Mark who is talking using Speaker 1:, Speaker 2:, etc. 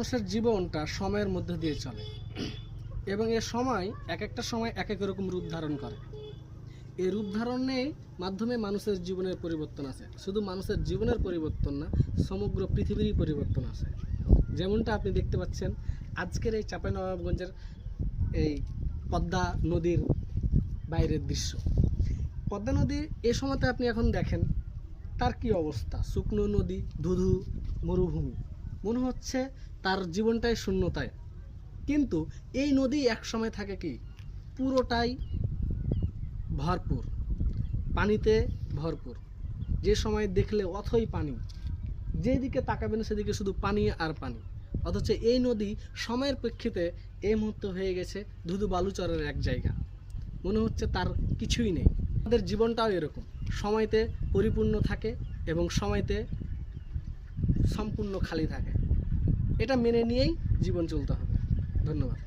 Speaker 1: মানুষের জীবনটা সময়ের মধ্য দিয়ে চলে এবং এ সময় এক একটা সময় এক এক রকম রূপ ধারণ করে। এই রূপ ধারণের মাধ্যমে মানুষের জীবনের পরিবর্তন আছে। শুধু মানুষের জীবনের পরিবর্তন না, সমগ্র পৃথিবীরই পরিবর্তন আছে। যেমনটা আপনি দেখতে পাচ্ছেন আজকের এই চাঁপাইনবাবগঞ্জের এই পদ্মা নদীর বাইরের দৃশ্য। পদ্মা নদী এ সময়তে আপনি এখন দেখেন তার কি অবস্থা, শুকনো নদী, ধুধু মরুভূমি, মনে হচ্ছে তার জীবনটাই শূন্যতায়। কিন্তু এই নদী এক সময় থাকে কি পুরোটাই ভরপুর, পানিতে ভরপুর। যে সময় দেখলে অথই পানি, যেদিকে তাকাবেন সেদিকে শুধু পানি আর পানি। অথচ এই নদী সময়ের প্রেক্ষিতে এই মুহূর্তে হয়ে গেছে ধুধু বালুচরের এক জায়গা, মনে হচ্ছে তার কিছুই নেই। আমাদের জীবনটাও এরকম, সময়তে পরিপূর্ণ থাকে এবং সময়তে সম্পূর্ণ খালি থাকে। এটা মেনে নিয়েই জীবন চলতে হবে। ধন্যবাদ।